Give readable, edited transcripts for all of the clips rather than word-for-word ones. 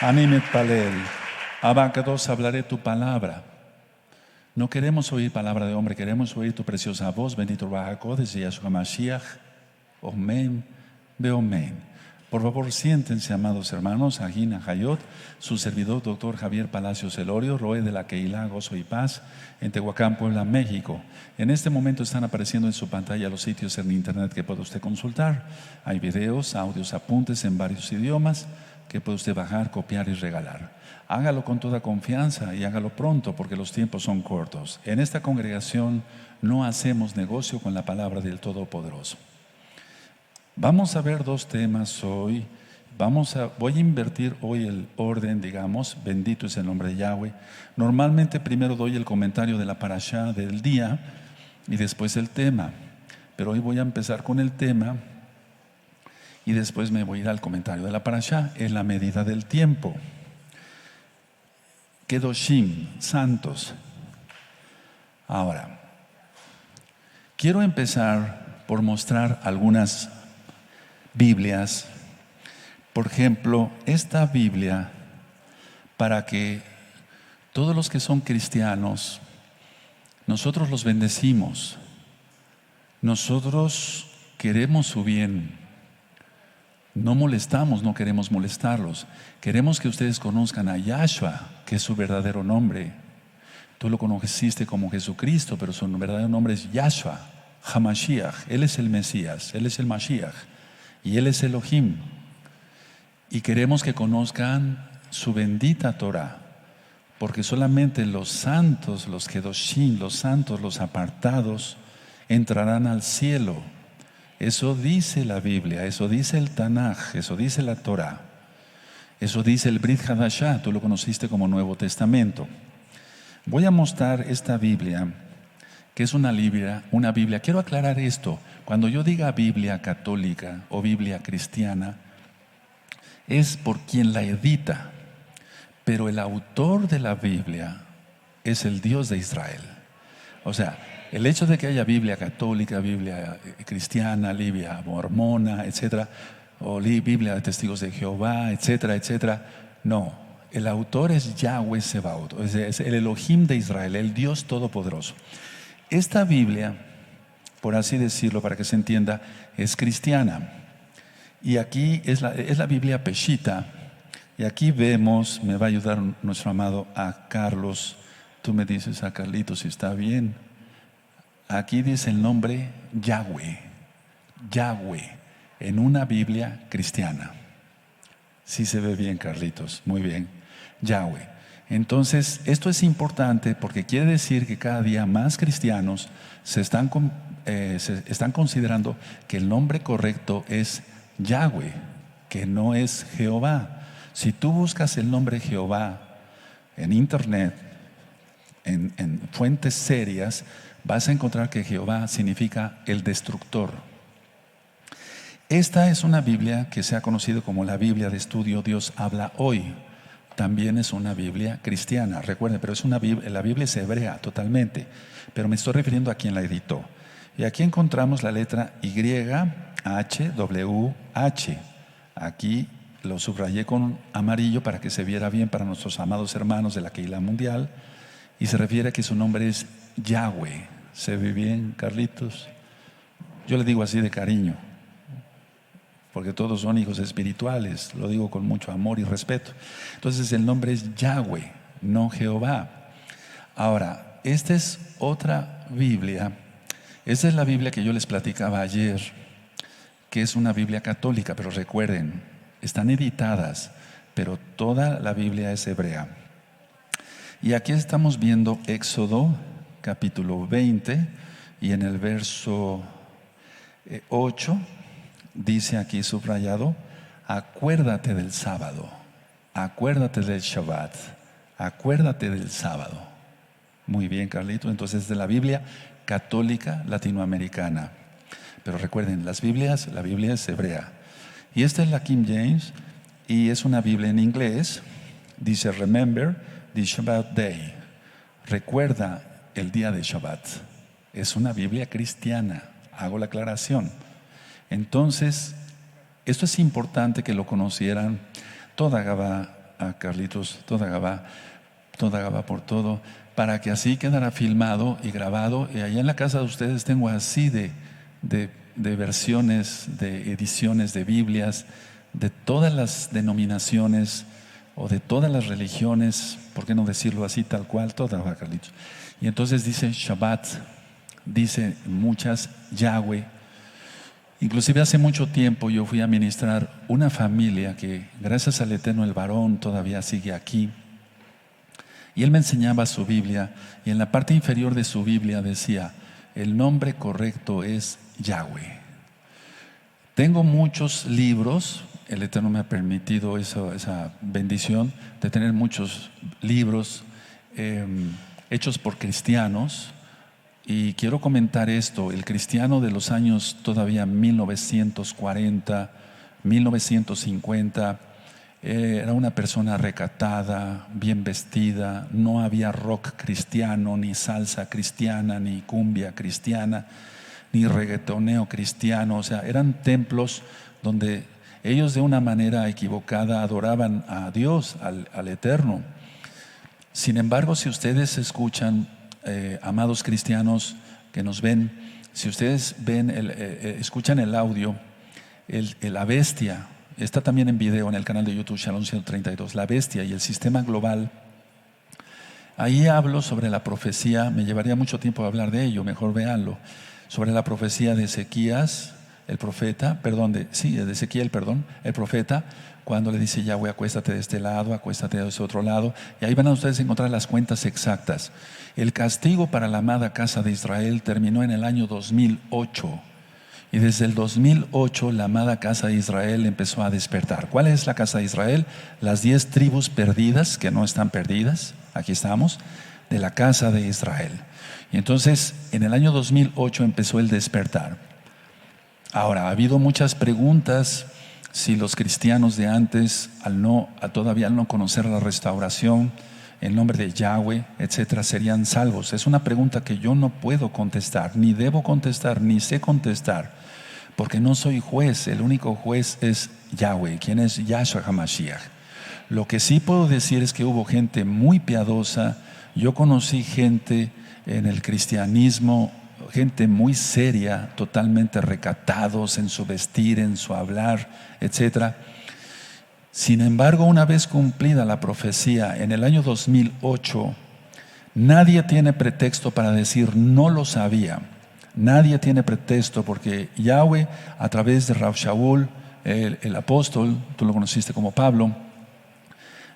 Animet palel. Abacados, hablaré tu palabra. No queremos oír palabra de hombre, queremos oír tu preciosa voz. Bendito Bajacodes y Yahshua Mashiach. Omen, Beomen. Por favor, siéntense, amados hermanos. Agina Hayot, su servidor, doctor Javier Palacios Elorio, Roe de la Keilah, Gozo y Paz, en Tehuacán, Puebla, México. En este momento están apareciendo en su pantalla los sitios en internet que puede usted consultar. Hay videos, audios, apuntes en varios idiomas que puede usted bajar, copiar y regalar. Hágalo con toda confianza y hágalo pronto porque los tiempos son cortos. En esta congregación no hacemos negocio con la palabra del Todopoderoso. Vamos a ver dos temas hoy. Voy a invertir hoy el orden, digamos. Bendito es el nombre de Yahweh. Normalmente primero doy el comentario de la parashá del día y después el tema. Pero hoy voy a empezar con el tema y después me voy a ir al comentario de la parashá en la medida del tiempo. Kedoshim, santos. Ahora, quiero empezar por mostrar algunas Biblias. Por ejemplo, esta Biblia, para que todos los que son cristianos, nosotros los bendecimos. Nosotros queremos su bien. No molestamos, no queremos molestarlos. Queremos que ustedes conozcan a Yahshua, que es su verdadero nombre. Tú lo conociste como Jesucristo, pero su verdadero nombre es Yahshua, HaMashiach. Él es el Mesías, Él es el Mashiach. Y Él es Elohim. Y queremos que conozcan su bendita Torah. Porque solamente los santos, los Kedoshim, los santos, los apartados, entrarán al cielo. Eso dice la Biblia, eso dice el Tanaj, eso dice la Torah. Eso dice el Brit Hadashah, tú lo conociste como Nuevo Testamento. Voy a mostrar esta Biblia, que es una Biblia. Quiero aclarar esto. Cuando yo diga Biblia católica o Biblia cristiana, es por quien la edita. Pero el autor de la Biblia es el Dios de Israel. O sea, el hecho de que haya Biblia católica, Biblia cristiana, Biblia mormona, etcétera, o Biblia de Testigos de Jehová, etcétera, etcétera, no. El autor es Yahweh Sebaot, es el Elohim de Israel, el Dios Todopoderoso. Esta Biblia, por así decirlo, para que se entienda, es cristiana. Y aquí es la Biblia Peshita. Y aquí vemos, me va a ayudar nuestro amado a Carlos. Tú me dices a Carlitos si está bien. Aquí dice el nombre Yahweh. Yahweh, en una Biblia cristiana. Sí se ve bien, Carlitos. Muy bien. Yahweh. Entonces, esto es importante porque quiere decir que cada día más cristianos se están considerando que el nombre correcto es Yahweh, que no es Jehová. Si tú buscas el nombre Jehová en internet, en fuentes serias, vas a encontrar que Jehová significa el destructor. Esta es una Biblia que se ha conocido como la Biblia de estudio Dios habla hoy. También es una Biblia cristiana, recuerden, pero la Biblia es hebrea totalmente, pero me estoy refiriendo a quien la editó. Y aquí encontramos la letra YHWH. Aquí lo subrayé con amarillo para que se viera bien para nuestros amados hermanos de la Keilah Mundial. Y se refiere a que su nombre es Yahweh. ¿Se ve bien, Carlitos? Yo le digo así de cariño, porque todos son hijos espirituales, lo digo con mucho amor y respeto. Entonces el nombre es Yahweh, no Jehová. Ahora, esta es otra Biblia. Esta es la Biblia que yo les platicaba ayer, que es una Biblia católica, pero recuerden, están editadas, pero toda la Biblia es hebrea. Y aquí estamos viendo Éxodo capítulo 20 y en el verso 8 dice aquí subrayado: acuérdate del sábado, acuérdate del Shabbat, acuérdate del sábado. Muy bien, Carlito. Entonces, de la Biblia católica latinoamericana. Pero recuerden, la Biblia es hebrea. Y esta es la King James y es una Biblia en inglés. Dice: remember the Shabbat day. Recuerda el día de Shabbat. Es una Biblia cristiana. Hago la aclaración. Entonces, esto es importante que lo conocieran toda Gabá, a Carlitos toda Gabá por todo, para que así quedara filmado y grabado. Y allá en la casa de ustedes tengo así de versiones, de ediciones de Biblias, de todas las denominaciones o de todas las religiones, ¿por qué no decirlo así tal cual? Toda, Carlitos. Y entonces dice Shabbat, dice muchas Yahweh. Inclusive hace mucho tiempo yo fui a ministrar una familia que gracias al Eterno el varón todavía sigue aquí. Y él me enseñaba su Biblia y en la parte inferior de su Biblia decía, el nombre correcto es Yahweh. Tengo muchos libros, el Eterno me ha permitido esa bendición de tener muchos libros hechos por cristianos. Y quiero comentar esto, el cristiano de los años todavía 1940, 1950, era una persona recatada, bien vestida, no había rock cristiano, ni salsa cristiana, ni cumbia cristiana, ni reggaetoneo cristiano. O sea, eran templos donde ellos de una manera equivocada adoraban a Dios, al Eterno. Sin embargo, si ustedes escuchan, amados cristianos que nos ven, si ustedes ven, escuchan el audio, la bestia, está también en video en el canal de YouTube Shalom 132, la bestia y el sistema global. Ahí hablo sobre la profecía, me llevaría mucho tiempo hablar de ello, mejor véanlo, sobre la profecía de Ezequías, el profeta, de Ezequiel, el profeta, cuando le dice Yahweh, acuéstate de este lado, acuéstate de ese otro lado, y ahí van a ustedes encontrar las cuentas exactas. El castigo para la amada casa de Israel terminó en el año 2008, y desde el 2008 la amada casa de Israel empezó a despertar. ¿Cuál es la casa de Israel? Las 10 tribus perdidas, que no están perdidas, aquí estamos, de la casa de Israel. Y entonces en el año 2008 empezó el despertar. Ahora, ha habido muchas preguntas si los cristianos de antes, todavía al no conocer la restauración, el nombre de Yahweh, etcétera, serían salvos. Es una pregunta que yo no puedo contestar, ni debo contestar, ni sé contestar, porque no soy juez. El único juez es Yahweh, quien es Yahshua HaMashiach. Lo que sí puedo decir es que hubo gente muy piadosa. Yo conocí gente en el cristianismo, gente muy seria, totalmente recatados en su vestir, en su hablar, etcétera. Sin embargo, una vez cumplida la profecía en el año 2008, nadie tiene pretexto para decir no lo sabía. Nadie tiene pretexto, porque Yahweh, a través de Rav Shaul, el apóstol, tú lo conociste como Pablo,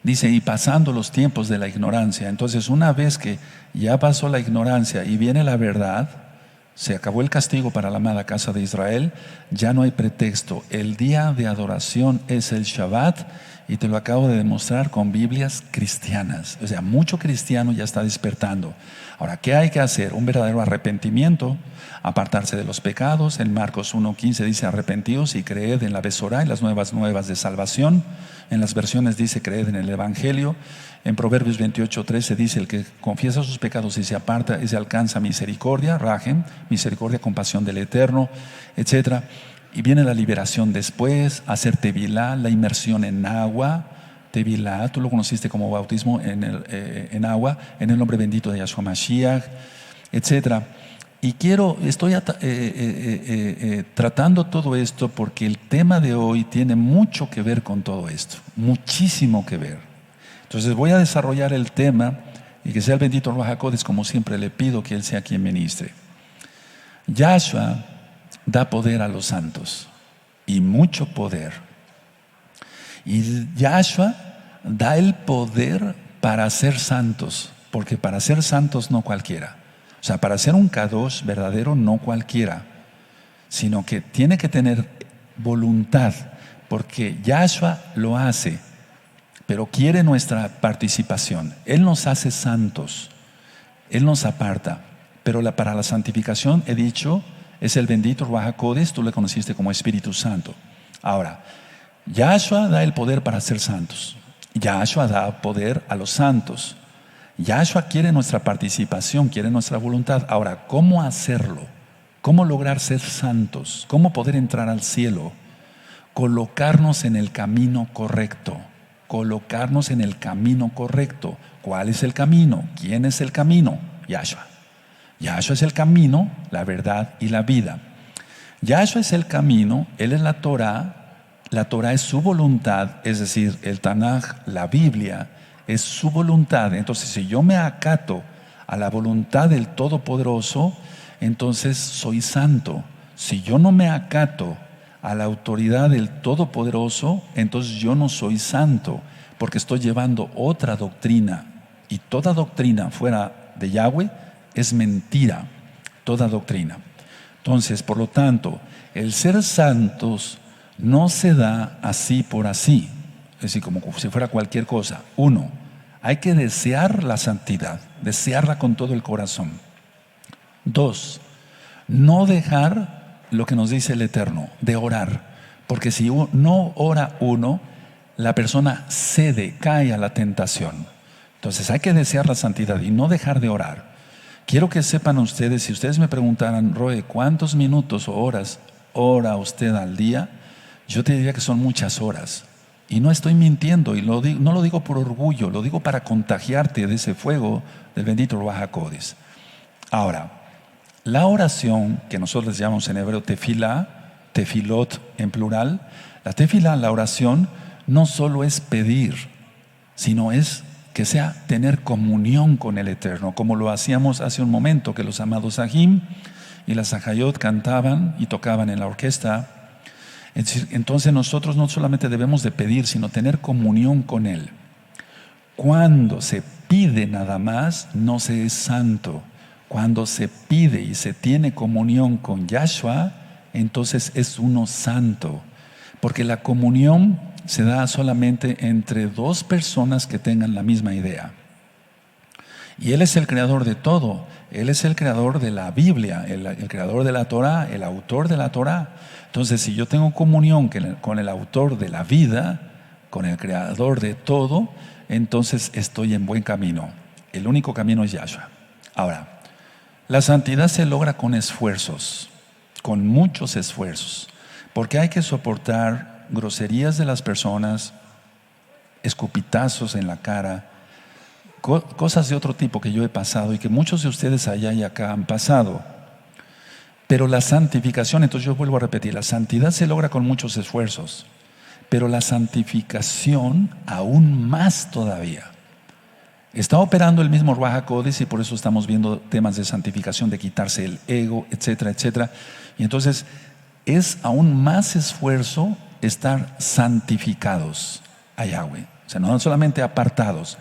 dice, y pasando los tiempos de la ignorancia. Entonces, una vez que ya pasó la ignorancia y viene la verdad, se acabó el castigo para la amada casa de Israel, ya no hay pretexto. El día de adoración es el Shabbat, y te lo acabo de demostrar con Biblias cristianas. O sea, mucho cristiano ya está despertando. Ahora, ¿qué hay que hacer? Un verdadero arrepentimiento, apartarse de los pecados. En Marcos 1:15 dice, arrepentidos y creed en la Besorá, en las nuevas de salvación. En las versiones dice, creed en el Evangelio. En Proverbios 28:13 dice, el que confiesa sus pecados y se aparta, ese alcanza misericordia, Rahem, misericordia, compasión del Eterno, etcétera. Y viene la liberación después, hacer tevilá, la inmersión en agua. Tevilá, tú lo conociste como bautismo en agua, en el nombre bendito de Yahshua Mashiach, etcétera. Y estoy tratando todo esto porque el tema de hoy tiene mucho que ver con todo esto, muchísimo que ver. Entonces voy a desarrollar el tema, y que sea el bendito Ruach HaKodesh, como siempre le pido que Él sea quien ministre. Yahshua da poder a los santos, y mucho poder. Y Yahshua da el poder para ser santos, porque para ser santos no cualquiera. O sea, para ser un Kadosh verdadero no cualquiera, sino que tiene que tener voluntad, porque Yahshua lo hace, pero quiere nuestra participación. Él nos hace santos, Él nos aparta, pero para la santificación, he dicho, es el bendito Ruach HaKodesh, tú le conociste como Espíritu Santo. Ahora, Yahshua da el poder para ser santos. Yahshua da poder a los santos. Yahshua quiere nuestra participación, quiere nuestra voluntad. Ahora, ¿cómo hacerlo? ¿Cómo lograr ser santos? ¿Cómo poder entrar al cielo? Colocarnos en el camino correcto. colocarnos en el camino correcto. ¿Cuál es el camino? ¿Quién es el camino? Yahshua. Yahshua es el camino, la verdad y la vida. Yahshua es el camino, Él es la Torah es su voluntad, es decir, el Tanaj, la Biblia, es su voluntad. Entonces, si yo me acato a la voluntad del Todopoderoso, entonces soy santo. Si yo no me acato a la autoridad del Todopoderoso, entonces yo no soy santo, porque estoy llevando otra doctrina. Y toda doctrina fuera de Yahweh es mentira, toda doctrina. Entonces, por lo tanto, el ser santos no se da así por así, es decir, como si fuera cualquier cosa. Uno, hay que desear la santidad, desearla con todo el corazón. Dos, no dejar lo que nos dice el Eterno, de orar, porque si no ora uno, la persona cede, cae a la tentación. Entonces hay que desear la santidad y no dejar de orar. Quiero que sepan ustedes, si ustedes me preguntaran, Roe, ¿cuántos minutos o horas ora usted al día? Yo te diría que son muchas horas. Y no estoy mintiendo, y no lo digo por orgullo, lo digo para contagiarte de ese fuego del bendito Ruach HaKodesh. Ahora, la oración, que nosotros llamamos en hebreo tefilá, tefilot en plural, la tefilá, la oración, no solo es pedir, sino es que sea tener comunión con el Eterno, como lo hacíamos hace un momento, que los amados Sahim y las Sahayot cantaban y tocaban en la orquesta. Entonces nosotros no solamente debemos de pedir, sino tener comunión con Él. Cuando se pide nada más, no se es santo. Cuando se pide y se tiene comunión con Yahshua, entonces es uno santo. Porque la comunión se da solamente entre dos personas que tengan la misma idea. Y Él es el creador de todo. Él es el creador de la Biblia, el creador de la Torah, el autor de la Torah. Entonces, si yo tengo comunión con el autor de la vida, con el creador de todo, entonces estoy en buen camino. El único camino es Yahshua. Ahora, la santidad se logra con esfuerzos, con muchos esfuerzos, porque hay que soportar groserías de las personas, escupitazos en la cara, cosas de otro tipo que yo he pasado y que muchos de ustedes allá y acá han pasado. Pero la santificación, entonces yo vuelvo a repetir, la santidad se logra con muchos esfuerzos, pero la santificación aún más todavía. Está operando el mismo Ruach HaKodesh y por eso estamos viendo temas de santificación, de quitarse el ego, etcétera, etcétera. Y entonces es aún más esfuerzo estar santificados a Yahweh. O sea, no solamente apartados,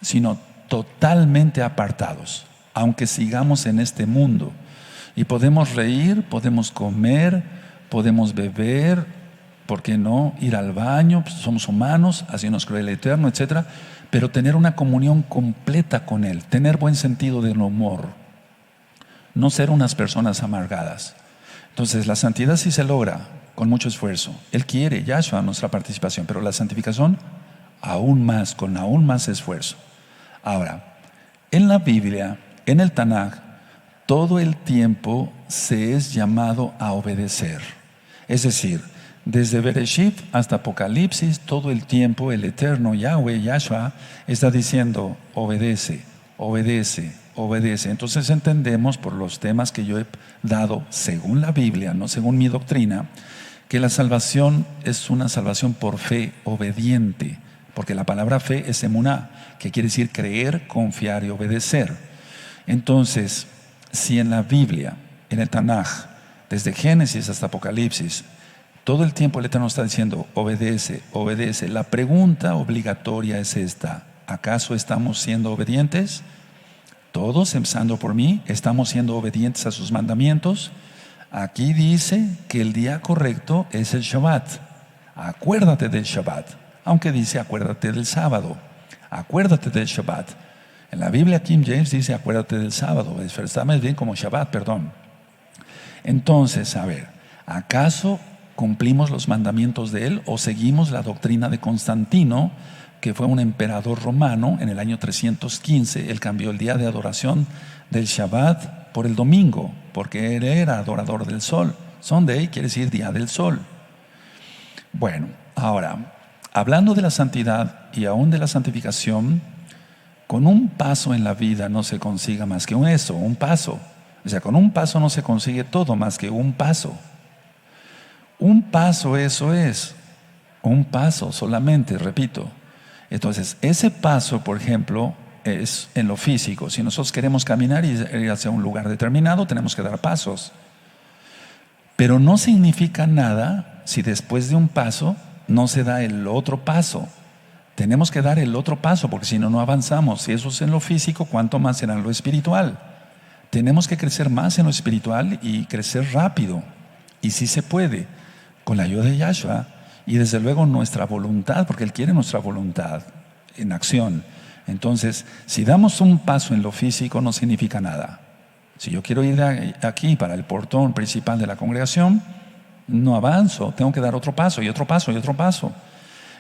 sino totalmente apartados, aunque sigamos en este mundo. Y podemos reír, podemos comer, podemos beber, ¿por qué no? Ir al baño, pues somos humanos, así nos creó el Eterno, etcétera. Pero tener una comunión completa con Él, tener buen sentido del humor, no ser unas personas amargadas. Entonces, la santidad sí se logra con mucho esfuerzo. Él quiere, Yahshua, nuestra participación, pero la santificación aún más, con aún más esfuerzo. Ahora, en la Biblia, en el Tanaj, todo el tiempo se es llamado a obedecer. Es decir, desde Bereshit hasta Apocalipsis, todo el tiempo el Eterno Yahweh, Yahshua, está diciendo, obedece, obedece, obedece. Entonces entendemos por los temas que yo he dado, según la Biblia, no según mi doctrina, que la salvación es una salvación por fe obediente, porque la palabra fe es emuná, que quiere decir creer, confiar y obedecer. Entonces, si en la Biblia, en el Tanaj, desde Génesis hasta Apocalipsis, todo el tiempo el Eterno está diciendo, obedece, obedece. La pregunta obligatoria es esta: ¿acaso estamos siendo obedientes? Todos, empezando por mí, ¿estamos siendo obedientes a sus mandamientos? Aquí dice que el día correcto es el Shabbat. Acuérdate del Shabbat. Aunque dice acuérdate del sábado. Acuérdate del Shabbat. En la Biblia King James dice acuérdate del sábado. Está más bien como Shabbat, perdón. Entonces, a ver, ¿acaso cumplimos los mandamientos de Él o seguimos la doctrina de Constantino, que fue un emperador romano en el año 315? Él cambió el día de adoración del Shabbat por el domingo, porque él era adorador del sol. Sunday quiere decir día del sol. Bueno, ahora, Hablando de la santidad y aún de la santificación, con un paso en la vida no se consiga más que un paso. O sea, con un paso no se consigue todo más que un paso. Un paso, eso es. Un paso solamente, repito. Entonces, ese paso, por ejemplo, es en lo físico. Si nosotros queremos caminar y ir hacia un lugar determinado, tenemos que dar pasos. Pero no significa nada si después de un paso no se da el otro paso. Tenemos que dar el otro paso porque si no, no avanzamos. Si eso es en lo físico, ¿cuánto más será en lo espiritual? Tenemos que crecer más en lo espiritual y crecer rápido. Y sí se puede, con la ayuda de Yahshua. Y desde luego nuestra voluntad, porque Él quiere nuestra voluntad en acción. Entonces, si damos un paso en lo físico, no significa nada. Si yo quiero ir de aquí para el portón principal de la congregación, no avanzo, tengo que dar otro paso y otro paso y otro paso.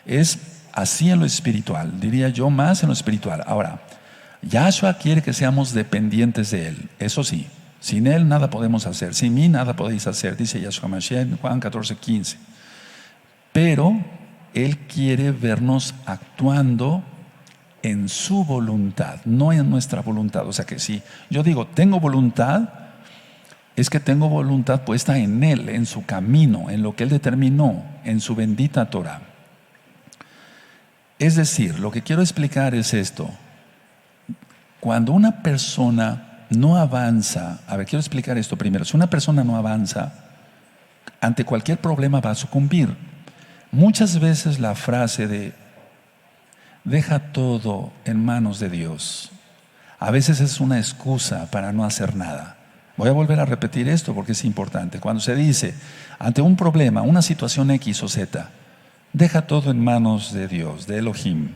Es así en lo espiritual, diría yo, más en lo espiritual. Ahora, Yahshua quiere que seamos dependientes de Él, eso sí. Sin Él nada podemos hacer, sin mí nada podéis hacer, dice Yahshua Mashiach en Juan 14:15. Pero Él quiere vernos actuando en su voluntad, no en nuestra voluntad. O sea que si yo digo, tengo voluntad, es que tengo voluntad puesta en Él, en su camino, en lo que Él determinó, en su bendita Torah. Es decir, lo que quiero explicar es esto. Cuando una persona no avanza, a ver, quiero explicar esto primero. Si una persona no avanza, ante cualquier problema va a sucumbir. Muchas veces la frase de deja todo en manos de Dios, a veces es una excusa para no hacer nada. Voy a volver a repetir esto porque es importante. Cuando se dice, ante un problema, una situación X o Z, deja todo en manos de Dios, de Elohim.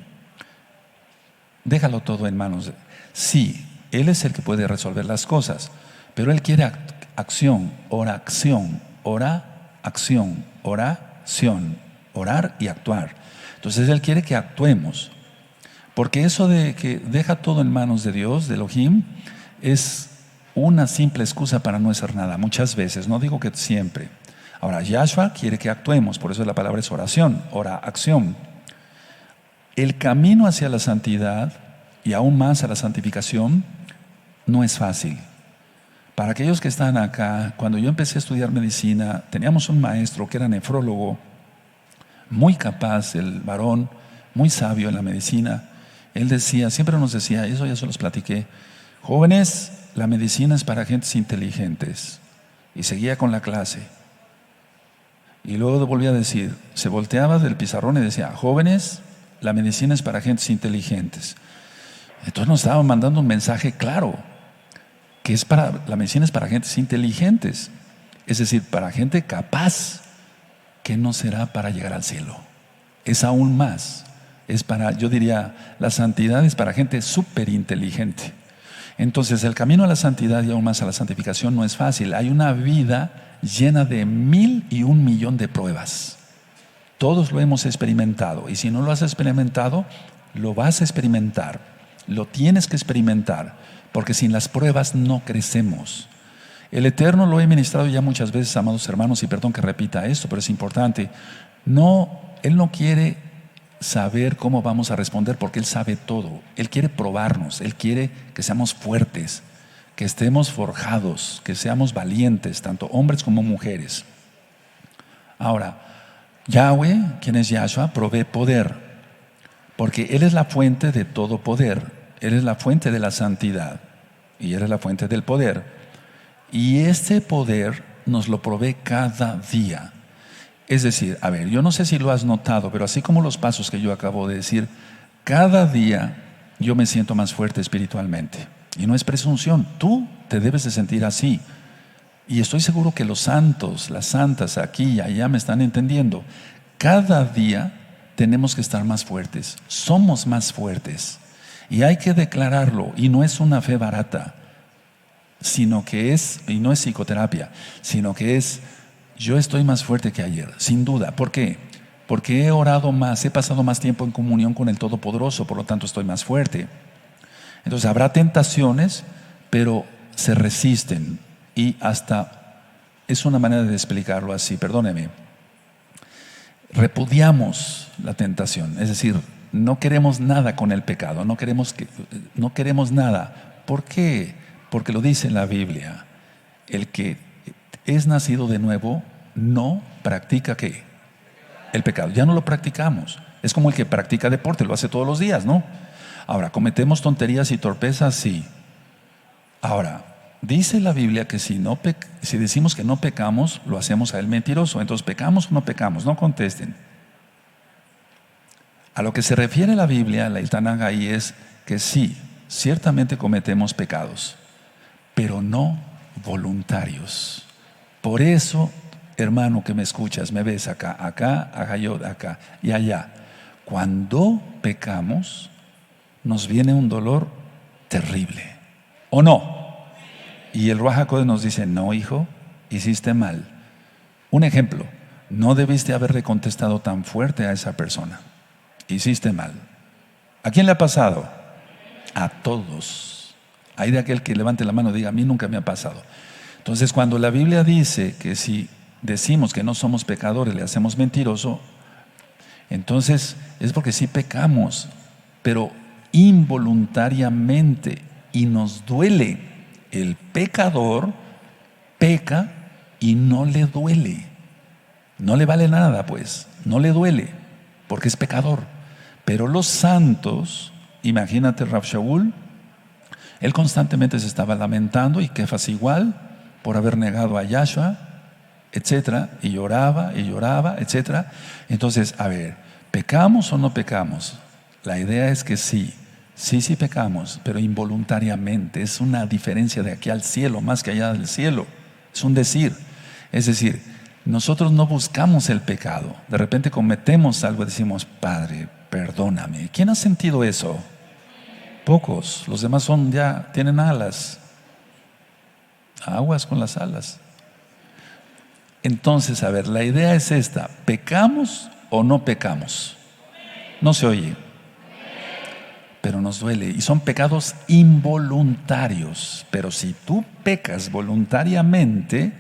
Déjalo todo en manos de... Sí, Él es el que puede resolver las cosas, pero Él quiere acción, oración, acción, oración, orar y actuar. Entonces Él quiere que actuemos. Porque eso de que deja todo en manos de Dios, de Elohim, es una simple excusa para no hacer nada. Muchas veces, no digo que siempre. Ahora, Yahshua quiere que actuemos, por eso la palabra es oración, acción. El camino hacia la santidad y aún más a la santificación no es fácil. Para aquellos que están acá, cuando yo empecé a estudiar medicina, teníamos un maestro que era nefrólogo, muy capaz, el varón, muy sabio en la medicina. Él decía, siempre nos decía, eso ya se los platiqué, jóvenes, la medicina es para gentes inteligentes. Y seguía con la clase. Y luego volvía a decir, se volteaba del pizarrón y decía, jóvenes, la medicina es para gentes inteligentes. Entonces nos estaba mandando un mensaje claro, que la medicina es para gentes inteligentes. Es decir, para gente capaz, que no será para llegar al cielo. Es aún más. Yo diría, la santidad es para gente súper inteligente. Entonces, el camino a la santidad y aún más a la santificación no es fácil. Hay una vida llena de 1,001 millones de pruebas. Todos lo hemos experimentado. Y si no lo has experimentado, lo vas a experimentar. Lo tienes que experimentar. Porque sin las pruebas no crecemos. El Eterno lo he ministrado ya muchas veces, amados hermanos, y perdón que repita esto, pero es importante. Él no quiere saber cómo vamos a responder porque Él sabe todo. Él quiere probarnos, Él quiere que seamos fuertes, que estemos forjados, que seamos valientes, tanto hombres como mujeres. Ahora, Yahweh, quien es Yahshua, provee poder, porque Él es la fuente de todo poder. Él es la fuente de la santidad y Él es la fuente del poder. Y este poder nos lo provee cada día. Es decir, a ver, yo no sé si lo has notado, pero así como los pasos que yo acabo de decir, cada día yo me siento más fuerte espiritualmente. Y no es presunción, tú te debes de sentir así. Y estoy seguro que los santos, las santas aquí y allá me están entendiendo. Cada día tenemos que estar más fuertes, somos más fuertes. Y hay que declararlo, y no es una fe barata, sino que y no es psicoterapia, sino que yo estoy más fuerte que ayer, sin duda. ¿Por qué? Porque he orado más, he pasado más tiempo en comunión con el Todopoderoso, por lo tanto estoy más fuerte. Entonces habrá tentaciones, pero se resisten, y hasta, es una manera de explicarlo así, perdóneme. repudiamos la tentación. Es decir, no queremos nada con el pecado, no queremos nada. ¿Por qué? Porque lo dice la Biblia. El que es nacido de nuevo no practica ¿qué? El pecado. Ya no lo practicamos. Es como el que practica deporte, lo hace todos los días, ¿no? Ahora, ¿cometemos tonterías y torpezas? Sí. Ahora, dice la Biblia que si decimos que no pecamos, lo hacemos a él mentiroso. Entonces, ¿pecamos o no pecamos? No contesten. A lo que se refiere la Biblia, la Tanaj ahí es que sí, ciertamente cometemos pecados, pero no voluntarios. Por eso, hermano que me escuchas, me ves acá, acá y allá. Cuando pecamos, nos viene un dolor terrible, ¿o no? Y el Ruach HaKodesh nos dice, no, hijo, hiciste mal. Un ejemplo, no debiste haberle contestado tan fuerte a esa persona. Hiciste mal. ¿A quién le ha pasado? A todos. Hay de aquel que levante la mano y diga, a mí nunca me ha pasado. Entonces, cuando la Biblia dice que si decimos que no somos pecadores, le hacemos mentiroso, entonces es porque sí pecamos, pero involuntariamente, y nos duele. El pecador peca y no le duele. No le vale nada, pues, no le duele, porque es pecador. Pero los santos, imagínate Rav Shaul, él constantemente se estaba lamentando, y Kefas igual, por haber negado a Yahshua, etcétera, y lloraba, etcétera. Entonces, a ver, ¿pecamos o no pecamos? La idea es que sí pecamos, pero involuntariamente. Es una diferencia de aquí al cielo, más que allá del cielo. Es un decir. Es decir, nosotros no buscamos el pecado. De repente cometemos algo y decimos, Padre, perdóname. ¿Quién ha sentido eso? Pocos. Los demás tienen alas. Aguas con las alas. Entonces, a ver, la idea es esta: ¿pecamos o no pecamos? No se oye, pero nos duele, y son pecados involuntarios. Pero si tú pecas voluntariamente,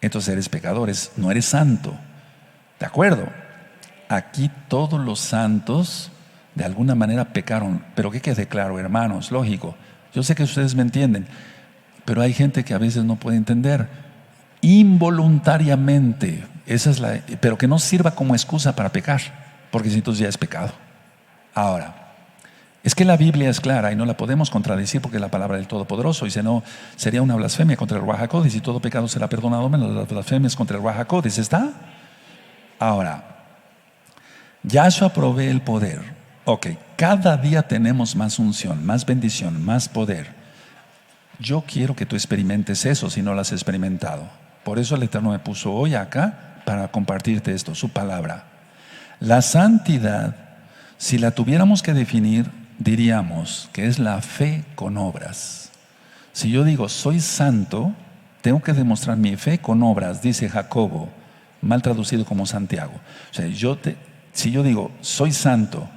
entonces eres pecador, no eres santo. ¿De acuerdo? Aquí todos los santos de alguna manera pecaron, pero que quede claro, hermanos, lógico. Yo sé que ustedes me entienden, pero hay gente que a veces no puede entender. Involuntariamente, pero que no sirva como excusa para pecar, porque si entonces ya es pecado. Ahora, es que la Biblia es clara y no la podemos contradecir, porque es la palabra del Todopoderoso, y si no, sería una blasfemia contra el Ruach HaKodesh, y todo pecado será perdonado menos las blasfemias contra el Ruach HaKodesh. ¿Está? Ahora, Yahshua provee el poder. Ok, cada día tenemos más unción, más bendición, más poder. Yo quiero que tú experimentes eso si no lo has experimentado. Por eso el Eterno me puso hoy acá para compartirte esto, su palabra. La santidad, si la tuviéramos que definir, diríamos que es la fe con obras. Si yo digo soy santo, tengo que demostrar mi fe con obras, dice Jacobo, mal traducido como Santiago. O sea, si yo digo soy santo,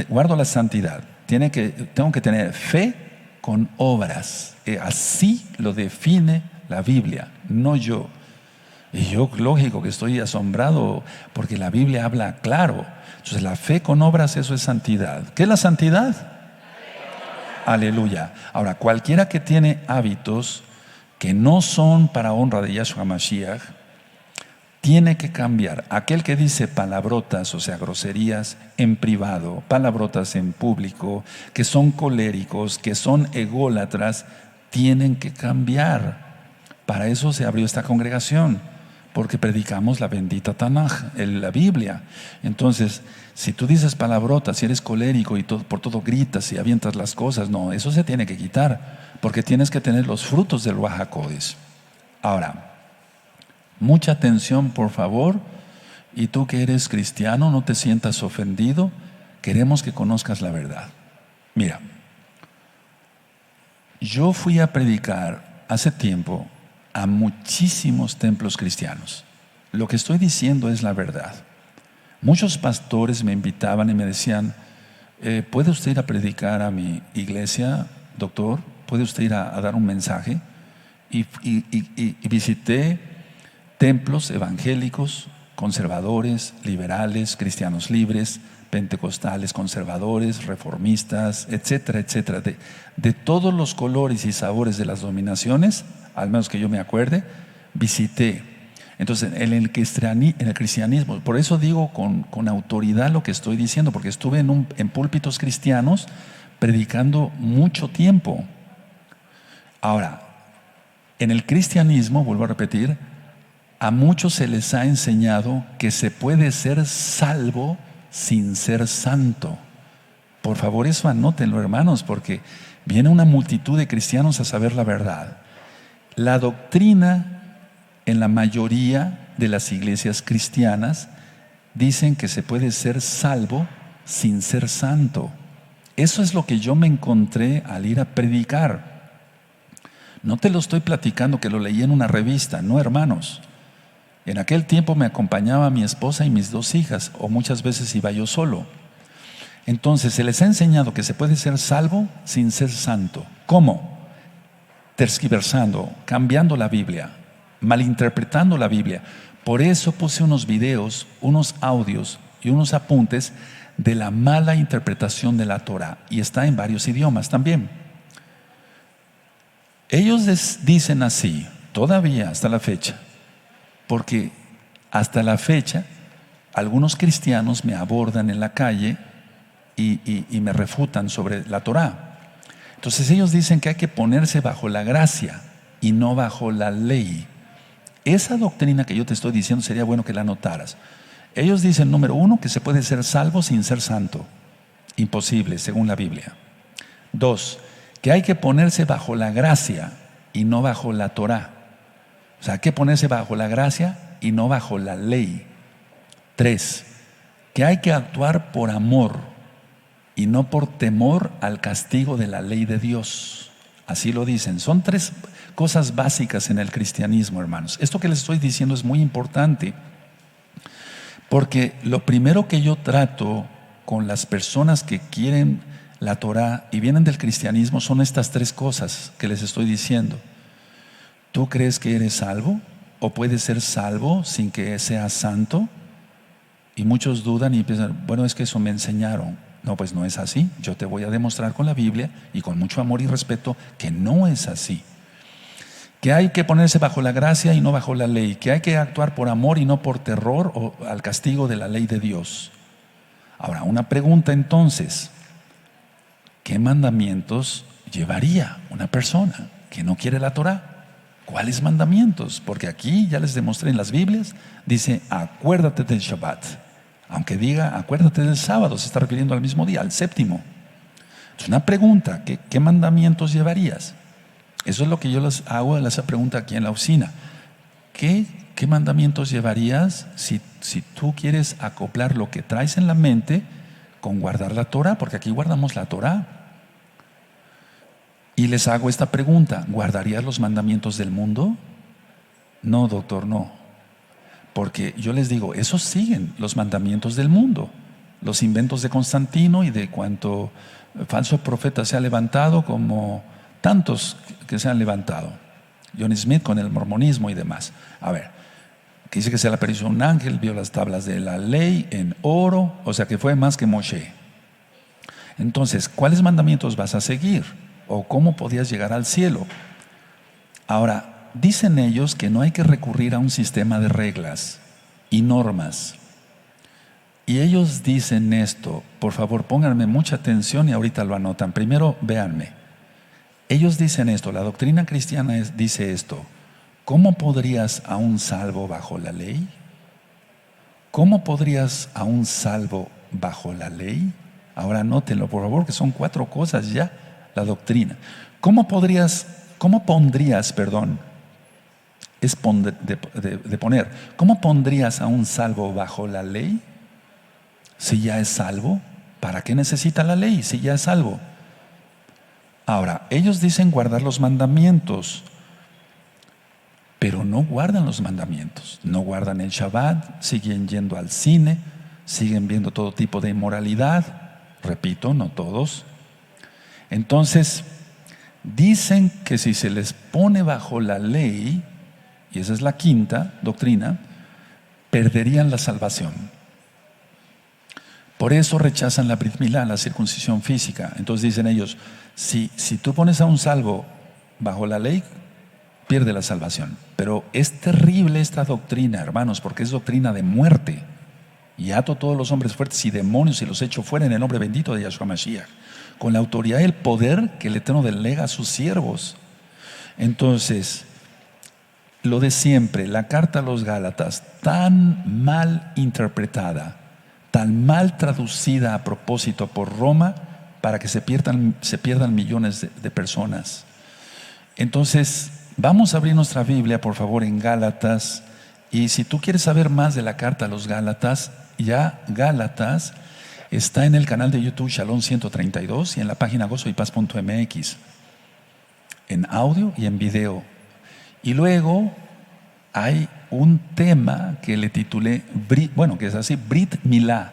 guardo la santidad, tengo que tener fe con obras. Así lo define la Biblia, no yo. Y yo, lógico que estoy asombrado, porque la Biblia habla claro. Entonces, la fe con obras, eso es santidad. ¿Qué es la santidad? Aleluya. Ahora, cualquiera que tiene hábitos que no son para honra de Yahshua Mashiach, tiene que cambiar. Aquel que dice palabrotas, o sea, groserías en privado, palabrotas en público, que son coléricos, que son ególatras, tienen que cambiar. Para eso se abrió esta congregación, porque predicamos la bendita Tanaj, la Biblia. Entonces, si tú dices palabrotas, si eres colérico y por todo gritas y avientas las cosas, no, eso se tiene que quitar, porque tienes que tener los frutos del Ruach HaKodesh. Ahora, mucha atención, por favor, y tú que eres cristiano, no te sientas ofendido. Queremos que conozcas la verdad. Mira, yo fui a predicar hace tiempo a muchísimos templos cristianos. Lo que estoy diciendo es la verdad. Muchos pastores me invitaban y me decían, ¿puede usted ir a predicar a mi iglesia, doctor? ¿Puede usted ir a dar un mensaje? Y visité templos evangélicos conservadores, liberales, cristianos libres, pentecostales, conservadores, reformistas, etcétera, etcétera, de todos los colores y sabores de las denominaciones, al menos que yo me acuerde, visité. Entonces, en el cristianismo, por eso digo con autoridad lo que estoy diciendo, porque estuve en púlpitos cristianos predicando mucho tiempo. Ahora, en el cristianismo, vuelvo a repetir, a muchos se les ha enseñado que se puede ser salvo sin ser santo. Por favor, eso anótenlo, hermanos, porque viene una multitud de cristianos a saber la verdad. La doctrina en la mayoría de las iglesias cristianas dicen que se puede ser salvo sin ser santo. Eso es lo que yo me encontré al ir a predicar. No te lo estoy platicando que lo leí en una revista, no, hermanos. En aquel tiempo me acompañaba mi esposa y mis 2 hijas, o muchas veces iba yo solo. Entonces se les ha enseñado que se puede ser salvo sin ser santo. ¿Cómo? Tergiversando, cambiando la Biblia, malinterpretando la Biblia. Por eso puse unos videos, unos audios y unos apuntes de la mala interpretación de la Torah, y está en varios idiomas también. Ellos dicen así, todavía hasta la fecha, porque hasta la fecha algunos cristianos me abordan en la calle y me refutan sobre la Torah. Entonces ellos dicen que hay que ponerse bajo la gracia y no bajo la ley. Esa doctrina que yo te estoy diciendo sería bueno que la anotaras. Ellos dicen, número 1, que se puede ser salvo sin ser santo. Imposible, según la Biblia. 2, que hay que ponerse bajo la gracia y no bajo la Torah. O sea, hay que ponerse bajo la gracia y no bajo la ley. 3, que hay que actuar por amor y no por temor al castigo de la ley de Dios. Así lo dicen. Son 3 cosas básicas en el cristianismo, hermanos. Esto que les estoy diciendo es muy importante, porque lo primero que yo trato con las personas que quieren la Torah y vienen del cristianismo son estas 3 cosas que les estoy diciendo. ¿Tú crees que eres salvo? ¿O puedes ser salvo sin que seas santo? Y muchos dudan y piensan, bueno, es que eso me enseñaron. No, pues no es así. Yo te voy a demostrar con la Biblia y con mucho amor y respeto que no es así. Que hay que ponerse bajo la gracia y no bajo la ley. Que hay que actuar por amor y no por terror o al castigo de la ley de Dios. Ahora, una pregunta entonces. ¿Qué mandamientos llevaría una persona que no quiere la Torah? ¿Cuáles mandamientos? Porque aquí ya les demostré en las Biblias, dice, acuérdate del Shabbat. Aunque diga, acuérdate del sábado, se está refiriendo al mismo día, al séptimo. Es una pregunta, ¿qué mandamientos llevarías? Eso es lo que yo les hago, esa pregunta aquí en la oficina. ¿Qué mandamientos llevarías si tú quieres acoplar lo que traes en la mente con guardar la Torah? Porque aquí guardamos la Torah. Y les hago esta pregunta, ¿guardarías los mandamientos del mundo? No, doctor, no. Porque yo les digo, esos siguen los mandamientos del mundo. Los inventos de Constantino y de cuanto falso profeta se ha levantado, como tantos que se han levantado. John Smith con el mormonismo y demás. A ver, que dice que se le apareció un ángel, vio las tablas de la ley en oro, o sea que fue más que Moshe. Entonces, ¿cuáles mandamientos vas a seguir? ¿O cómo podías llegar al cielo? Ahora, dicen ellos que no hay que recurrir a un sistema de reglas y normas. Y ellos dicen esto, por favor pónganme mucha atención y ahorita lo anotan. Primero, véanme. Ellos dicen esto, la doctrina cristiana dice esto. ¿Cómo podrías a un salvo bajo la ley? ¿Cómo podrías a un salvo bajo la ley? Ahora anótenlo, por favor, que son 4 cosas ya. La doctrina. ¿Cómo pondrías, ¿cómo pondrías a un salvo bajo la ley? Si ya es salvo, ¿para qué necesita la ley si ya es salvo? Ahora, ellos dicen guardar los mandamientos, pero no guardan los mandamientos, no guardan el Shabbat, siguen yendo al cine, siguen viendo todo tipo de inmoralidad, repito, no todos. Entonces, dicen que si se les pone bajo la ley, y esa es la 5ª doctrina, perderían la salvación. Por eso rechazan la Brit Milá, la circuncisión física. Entonces dicen ellos, si tú pones a un salvo bajo la ley, pierde la salvación. Pero es terrible esta doctrina, hermanos, porque es doctrina de muerte. Y ato todos los hombres fuertes y demonios y los echo fuera en el nombre bendito de Yahshua Mashiach, con la autoridad y el poder que el Eterno delega a sus siervos. Entonces, lo de siempre, la carta a los Gálatas, tan mal interpretada, tan mal traducida a propósito por Roma, para que se pierdan millones de personas. Entonces, vamos a abrir nuestra Biblia, por favor, en Gálatas. Y si tú quieres saber más de la carta a los Gálatas, ya Gálatas está en el canal de YouTube Shalom 132 y en la página gozoypaz.mx, en audio y en video. Y luego hay un tema que le titulé, que es así, Brit Milá,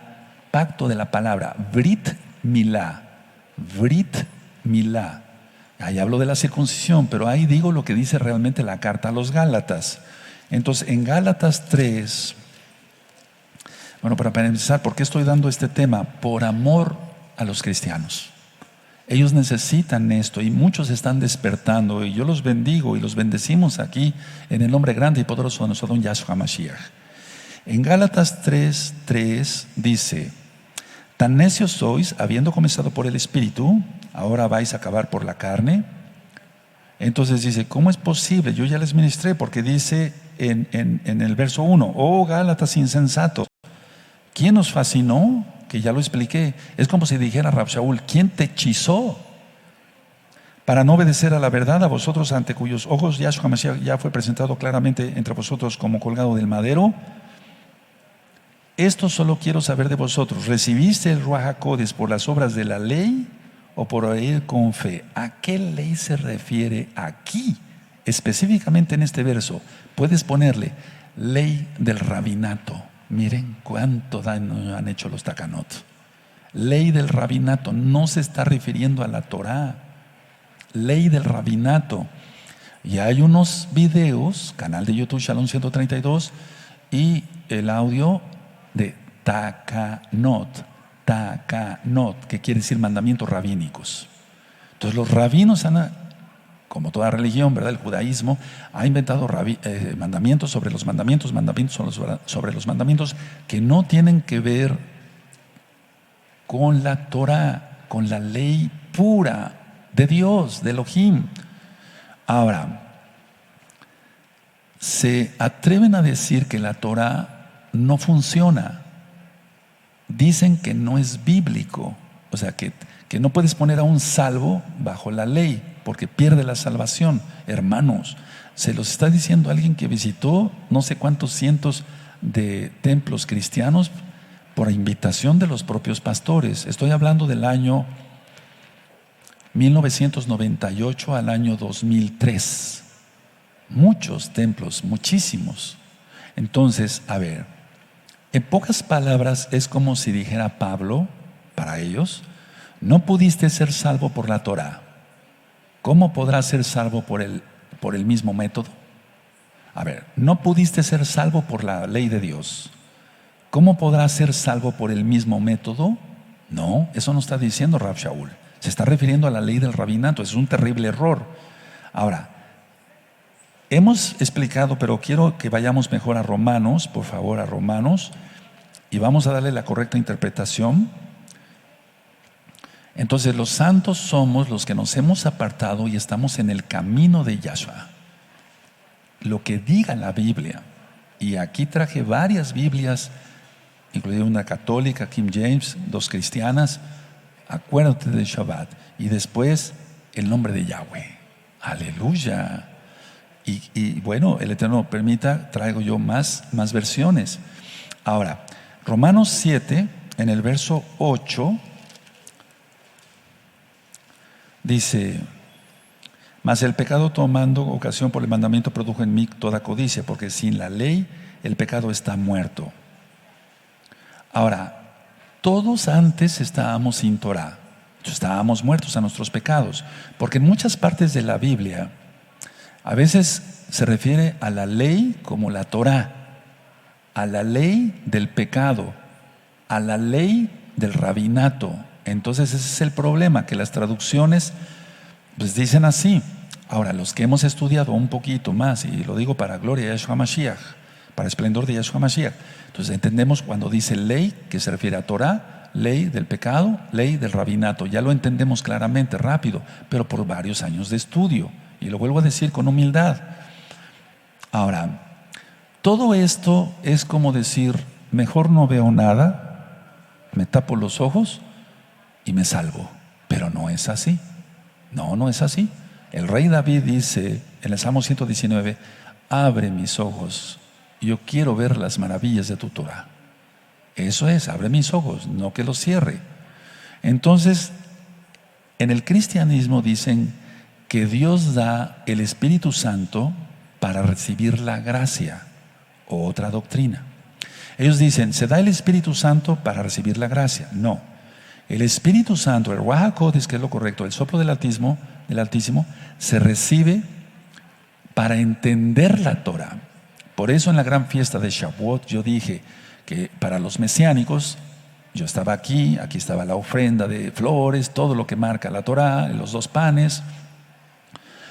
pacto de la palabra, Brit Milá. Ahí hablo de la circuncisión, pero ahí digo lo que dice realmente la carta a los Gálatas. Entonces, en Gálatas 3, para empezar, ¿por qué estoy dando este tema? Por amor a los cristianos. Ellos necesitan esto y muchos están despertando, y yo los bendigo y los bendecimos aquí en el nombre grande y poderoso de nuestro don Yahshua Mashiach. En Gálatas 3:3 dice: tan necios sois, habiendo comenzado por el Espíritu, ahora vais a acabar por la carne. Entonces dice, ¿cómo es posible? Yo ya les ministré, porque dice en el verso 1, oh Gálatas insensatos, ¿quién nos fascinó? Que ya lo expliqué. Es como si dijera Rab Shaul, ¿quién te hechizó para no obedecer a la verdad, a vosotros ante cuyos ojos Yahshua Mashiach ya fue presentado claramente entre vosotros como colgado del madero? Esto solo quiero saber de vosotros, ¿recibiste el Ruach HaKodesh por las obras de la ley o por oír con fe? ¿A qué ley se refiere aquí? Específicamente en este verso, puedes ponerle ley del rabinato. Miren cuánto daño han hecho los takanot. Ley del rabinato, no se está refiriendo a la Torah. Ley del rabinato. Y hay unos videos, canal de YouTube Shalom 132 y el audio de takanot, que quiere decir mandamientos rabínicos. Entonces los rabinos como toda religión, ¿verdad? El judaísmo ha inventado mandamientos sobre los mandamientos, sobre los mandamientos que no tienen que ver con la Torah, con la ley pura de Dios, de Elohim. Ahora, se atreven a decir que la Torah no funciona. Dicen que no es bíblico, o sea que no puedes poner a un salvo bajo la ley porque pierde la salvación. Hermanos, se los está diciendo alguien que visitó no sé cuántos cientos de templos cristianos por invitación de los propios pastores. Estoy hablando del año 1998 al año 2003. Muchos templos, muchísimos. Entonces, a ver, en pocas palabras es como si dijera Pablo para ellos: no pudiste ser salvo por la Torah, ¿cómo podrás ser salvo por el mismo método? A ver, no pudiste ser salvo por la ley de Dios, ¿cómo podrás ser salvo por el mismo método? No, eso no está diciendo Rab Shaul. Se está refiriendo a la ley del rabinato. Es un terrible error. Ahora, hemos explicado, pero quiero que vayamos mejor a Romanos, por favor, a Romanos, y vamos a darle la correcta interpretación. Entonces, los santos somos los que nos hemos apartado y estamos en el camino de Yahshua. Lo que diga la Biblia. Y aquí traje varias Biblias, incluida una católica, King James, 2 cristianas. Acuérdate de Shabbat. Y después, el nombre de Yahweh. Aleluya. Y bueno, el Eterno permita, traigo yo más versiones. Ahora, Romanos 7, en el verso 8, dice: mas el pecado, tomando ocasión por el mandamiento, produjo en mí toda codicia, porque sin la ley el pecado está muerto. Ahora, todos antes estábamos sin Torah, estábamos muertos a nuestros pecados, porque en muchas partes de la Biblia a veces se refiere a la ley como la Torah. a la ley del pecado, a la ley del rabinato. Entonces ese es el problema, que las traducciones pues dicen así. Ahora, los que hemos estudiado un poquito más, y lo digo para gloria de Yahshua Mashiach, para esplendor de Yahshua Mashiach, entonces entendemos cuando dice ley, que se refiere a Torah, ley del pecado, ley del rabinato. Ya lo entendemos claramente, rápido, pero por varios años de estudio. Y lo vuelvo a decir con humildad. Ahora, todo esto es como decir, mejor no veo nada, me tapo los ojos y me salvo. Pero no es así. No es así. El rey David dice en el Salmo 119, abre mis ojos, yo quiero ver las maravillas de tu Torah. Eso es, abre mis ojos, no que los cierre. Entonces, en el cristianismo dicen que Dios da el Espíritu Santo para recibir la gracia, o otra doctrina. Ellos dicen, ¿se da el Espíritu Santo para recibir la gracia? No. El Espíritu Santo, el Ruach HaKodesh, que es lo correcto, el soplo del Altísimo, se recibe para entender la Torah. Por eso en la gran fiesta de Shavuot yo dije que para los mesiánicos, yo estaba aquí estaba la ofrenda de flores, todo lo que marca la Torah, los 2 panes.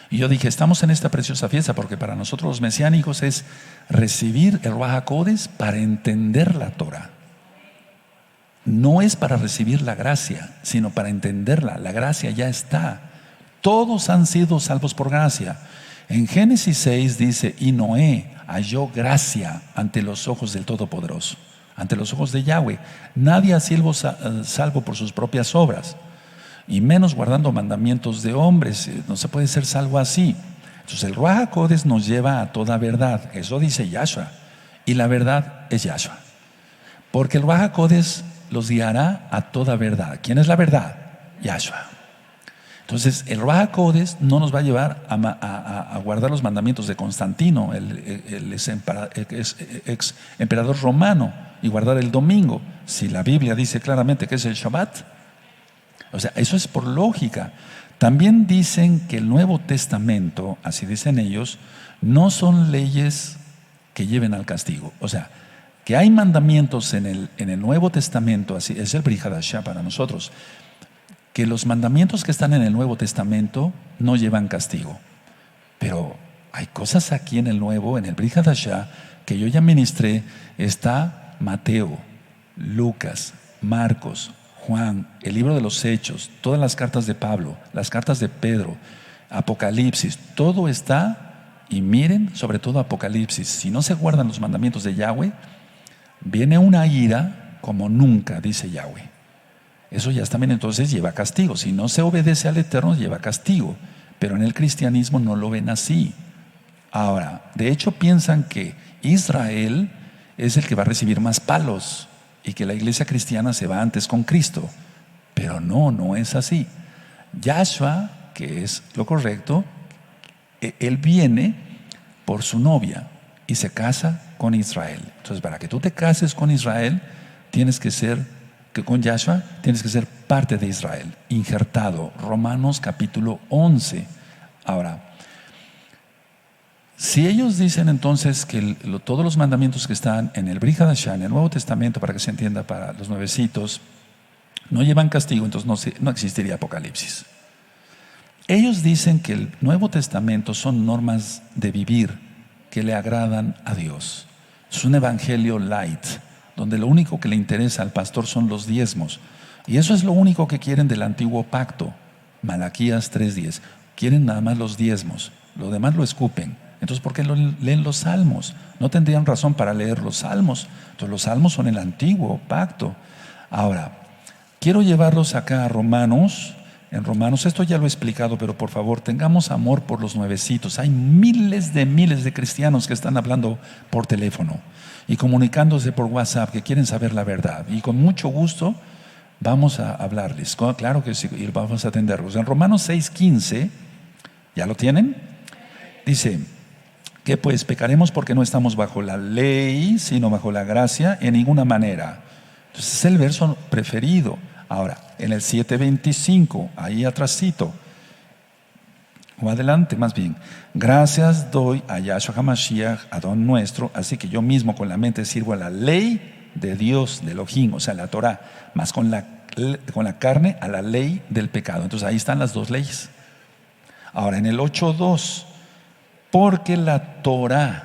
Y yo dije, estamos en esta preciosa fiesta porque para nosotros los mesiánicos es recibir el Ruach HaKodesh para entender la Torah. No es para recibir la gracia, sino para entenderla. La gracia ya está. Todos han sido salvos por gracia. En Génesis 6 dice, y Noé halló gracia ante los ojos del Todopoderoso, ante los ojos de Yahweh. Nadie ha sido salvo por sus propias obras, y menos guardando mandamientos de hombres. No se puede ser salvo así. Entonces el Ruach HaKodesh nos lleva a toda verdad. Eso dice Yahshua. Y la verdad es Yahshua. Porque el Ruach HaKodesh los guiará a toda verdad. ¿Quién es la verdad? Yahshua. Entonces el Ruach HaKodesh no nos va a llevar a guardar los mandamientos de Constantino, el ex emperador romano, y guardar el domingo, si la Biblia dice claramente que es el Shabbat. O sea, eso es por lógica. También dicen que el Nuevo Testamento, así dicen ellos, no son leyes que lleven al castigo. O sea, que hay mandamientos en el Nuevo Testamento, así es el Brit Hadashah para nosotros, que los mandamientos que están en el Nuevo Testamento no llevan castigo. Pero hay cosas aquí en el Nuevo, en el Brit Hadashah, que yo ya ministré. Está Mateo, Lucas, Marcos, Juan, el libro de los Hechos, todas las cartas de Pablo, las cartas de Pedro, Apocalipsis, todo está. Y miren, sobre todo Apocalipsis, si no se guardan los mandamientos de Yahweh, viene una ira como nunca, dice Yahweh. Eso ya también entonces lleva castigo. Si no se obedece al Eterno, lleva castigo. Pero en el cristianismo no lo ven así. Ahora, de hecho piensan que Israel es el que va a recibir más palos y que la iglesia cristiana se va antes con Cristo. Pero no es así. Yahshua, que es lo correcto, él viene por su novia y se casa con Israel. Entonces, para que tú te cases con Israel, con Yahshua, tienes que ser parte de Israel, injertado. Romanos capítulo 11. Ahora, si ellos dicen entonces que todos los mandamientos que están en el Brit Hadashah, en el Nuevo Testamento, para que se entienda para los nuevecitos, no llevan castigo, entonces no existiría Apocalipsis. Ellos dicen que el Nuevo Testamento son normas de vivir que le agradan a Dios. Es un evangelio light, donde lo único que le interesa al pastor son los diezmos. Y eso es lo único que quieren del antiguo pacto. Malaquías 3:10. Quieren nada más los diezmos, lo demás lo escupen. Entonces, ¿por qué leen los salmos? No tendrían razón para leer los salmos. Entonces, los salmos son el antiguo pacto. Ahora, quiero llevarlos acá a Romanos. En Romanos, esto ya lo he explicado, pero por favor, tengamos amor por los nuevecitos. Hay miles de cristianos que están hablando por teléfono y comunicándose por WhatsApp, que quieren saber la verdad. Y con mucho gusto vamos a hablarles. Claro que sí, y vamos a atenderlos. En Romanos 6:15, ¿ya lo tienen? Dice, que pues pecaremos porque no estamos bajo la ley, sino bajo la gracia en ninguna manera. Entonces es el verso preferido. Ahora, en el 7:25, ahí atrásito, o adelante más bien. Gracias doy a Yahshua HaMashiach, Adón nuestro, así que yo mismo con la mente sirvo a la ley de Dios, de Elohim, o sea, la Torah, más con la carne a la ley del pecado. Entonces ahí están las dos leyes. Ahora en el 8.2, porque la Torah,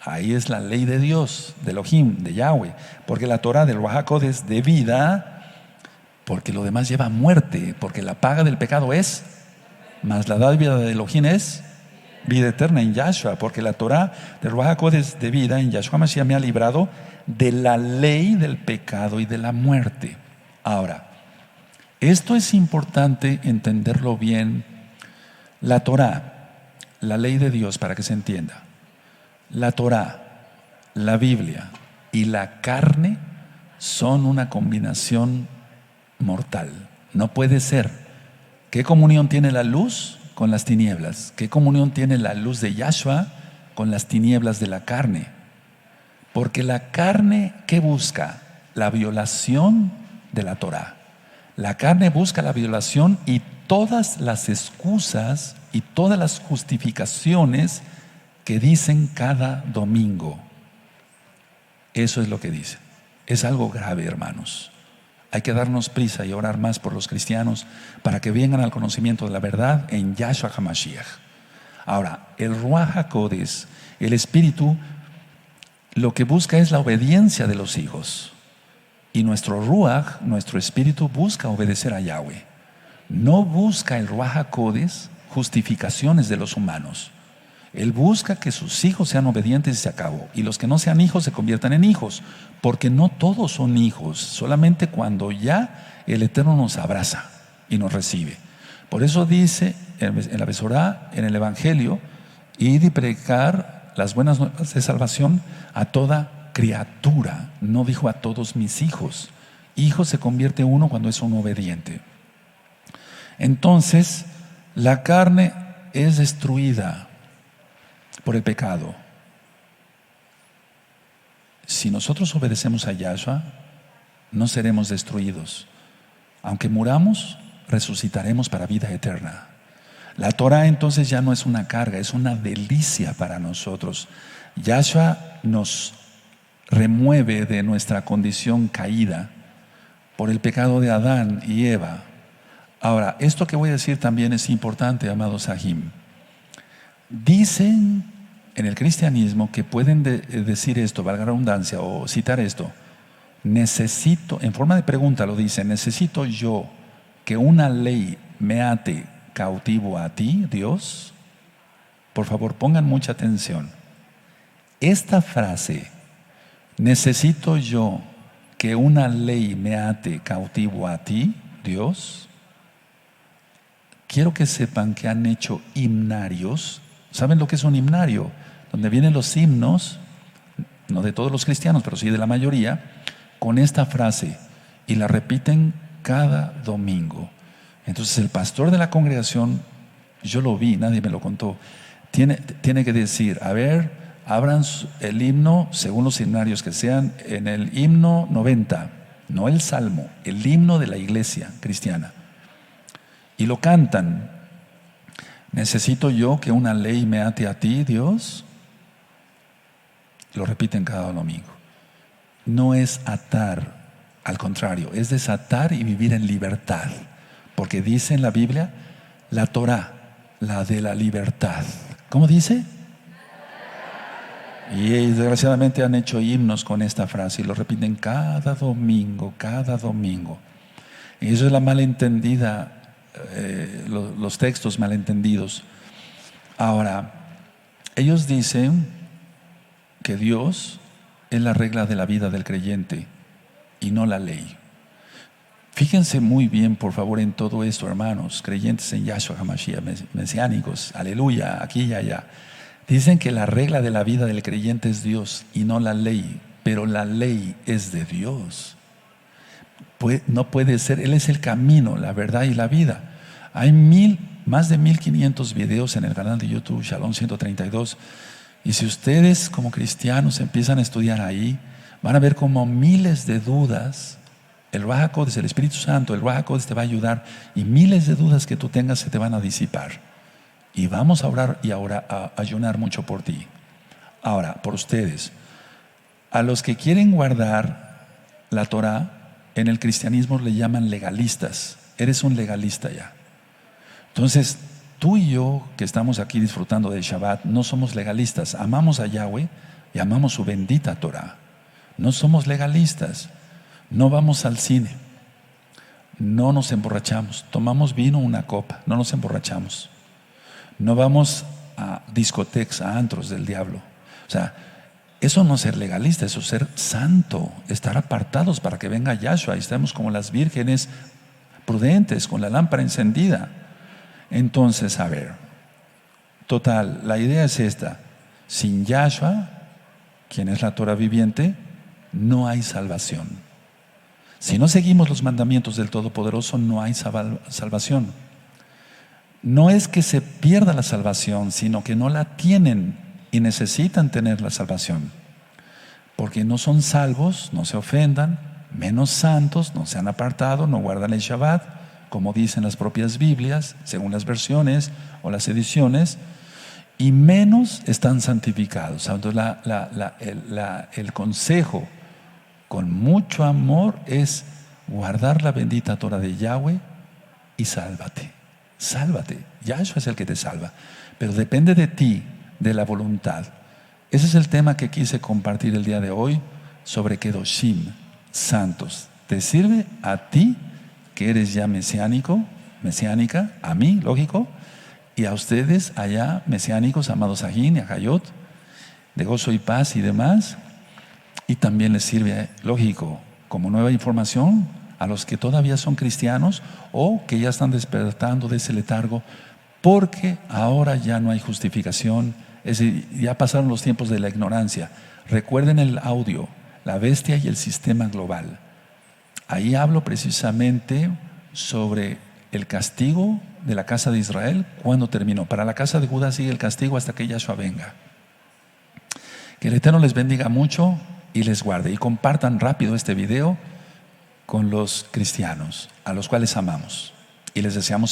ahí es la ley de Dios, de Elohim, de Yahweh, porque la Torah del Ruach HaKodesh de vida, porque lo demás lleva a muerte, porque la paga del pecado es, más la dádiva de Elohim es vida eterna en Yahshua, porque la Torah del Ruach HaKodesh de vida en Yahshua Mashiach me ha librado de la ley del pecado y de la muerte. Ahora, esto es importante entenderlo bien. La Torah, la ley de Dios, para que se entienda, la Torah, la Biblia y la carne son una combinación mortal. No puede ser. ¿Qué comunión tiene la luz con las tinieblas? ¿Qué comunión tiene la luz de Yahshua con las tinieblas de la carne? Porque la carne, ¿qué busca? La violación de la Torah. La carne busca la violación y todas las excusas y todas las justificaciones que dicen cada domingo. Eso es lo que dice. Es algo grave, hermanos. Hay que darnos prisa y orar más por los cristianos para que vengan al conocimiento de la verdad en Yahshua HaMashiach. Ahora, el Ruach HaKodesh, el Espíritu, lo que busca es la obediencia de los hijos. Y nuestro Ruach, nuestro Espíritu, busca obedecer a Yahweh. No busca el Ruach HaKodesh justificaciones de los humanos. Él busca que sus hijos sean obedientes y se acabó. Y los que no sean hijos se conviertan en hijos. Porque no todos son hijos, solamente cuando ya el Eterno nos abraza y nos recibe. Por eso dice en la Besorá, en el Evangelio, id y predicar las buenas nuevas de salvación a toda criatura. No dijo a todos mis hijos. Hijo se convierte uno cuando es un obediente. Entonces, la carne es destruida por el pecado. Si nosotros obedecemos a Yahshua, no seremos destruidos. Aunque muramos, resucitaremos para vida eterna. La Torah entonces ya no es una carga, es una delicia para nosotros. Yahshua nos remueve de nuestra condición caída por el pecado de Adán y Eva. Ahora, esto que voy a decir también es importante, amados Sahim. Dicen en el cristianismo que pueden decir esto, valga la redundancia, o citar esto. Necesito, en forma de pregunta lo dicen, necesito yo que una ley me ate cautivo a ti, Dios. Por favor, pongan mucha atención. Esta frase, necesito yo que una ley me ate cautivo a ti, Dios. Quiero que sepan que han hecho himnarios. ¿Saben lo que es un himnario? Donde vienen los himnos, no de todos los cristianos, pero sí de la mayoría, con esta frase, y la repiten cada domingo. Entonces el pastor de la congregación, yo lo vi, nadie me lo contó, tiene que decir, a ver, abran el himno, según los himnarios que sean, en el himno 90, no el salmo, el himno de la iglesia cristiana. Y lo cantan. ¿Necesito yo que una ley me ate a ti, Dios? Lo repiten cada domingo. No es atar, al contrario, es desatar y vivir en libertad. Porque dice en la Biblia, la Torah, la de la libertad. ¿Cómo dice? Y desgraciadamente han hecho himnos con esta frase y lo repiten cada domingo, cada domingo. Y eso es la malentendida. Los textos malentendidos. Ahora, ellos dicen que Dios es la regla de la vida del creyente y no la ley. Fíjense muy bien, por favor, en todo esto, hermanos, creyentes en Yahshua HaMashiach, mesiánicos, aleluya, aquí y allá. Dicen que la regla de la vida del creyente es Dios y no la ley, pero la ley es de Dios. No puede ser, Él es el camino, la verdad y la vida. Hay más de 1500 videos en el canal de YouTube Shalom 132, y si ustedes como cristianos empiezan a estudiar ahí, van a ver como miles de dudas. El Ruach HaKodesh, el Espíritu Santo, el Ruach HaKodesh te va a ayudar, y miles de dudas que tú tengas se te van a disipar. y vamos a orar y ahora a ayunar mucho por ti. Ahora, por ustedes, a los que quieren guardar la Torah, en el cristianismo le llaman legalistas. Eres un legalista ya. Entonces, tú y yo que estamos aquí disfrutando del Shabbat, no somos legalistas. Amamos a Yahweh y amamos su bendita Torah. No somos legalistas. No vamos al cine. No nos emborrachamos. Tomamos vino, una copa. No nos emborrachamos. No vamos a discotecas, a antros del diablo. O sea, eso no es ser legalista, eso es ser santo, estar apartados para que venga Yahshua y estemos como las vírgenes prudentes, con la lámpara encendida. Entonces, a ver, total, la idea es esta: sin Yahshua, quien es la Torah viviente, no hay salvación. Si no seguimos los mandamientos del Todopoderoso, no hay salvación. No es que se pierda la salvación, sino que no la tienen y necesitan tener la salvación, porque no son salvos, no se ofendan, menos santos, no se han apartado, no guardan el Shabbat, como dicen las propias Biblias, según las versiones o las ediciones, y menos están santificados. Entonces el consejo con mucho amor es guardar la bendita Torah de Yahweh y sálvate. Sálvate. Yahshua es el que te salva, pero depende de ti, de la voluntad. Ese es el tema que quise compartir el día de hoy sobre Kedoshim, santos. ¿Te sirve a ti que eres ya mesiánica, a mí, lógico, y a ustedes allá mesiánicos, amados Ajín y Ajayot, de gozo y paz y demás? Y también les sirve, lógico, como nueva información a los que todavía son cristianos o que ya están despertando de ese letargo, porque ahora ya no hay justificación. Es decir, ya pasaron los tiempos de la ignorancia. Recuerden el audio, la bestia y el sistema global. Ahí hablo precisamente sobre el castigo de la casa de Israel, cuando terminó. Para la casa de Judá sigue el castigo hasta que Yahshua venga. Que el Eterno les bendiga mucho y les guarde. Y compartan rápido este video con los cristianos, a los cuales amamos. Y les deseamos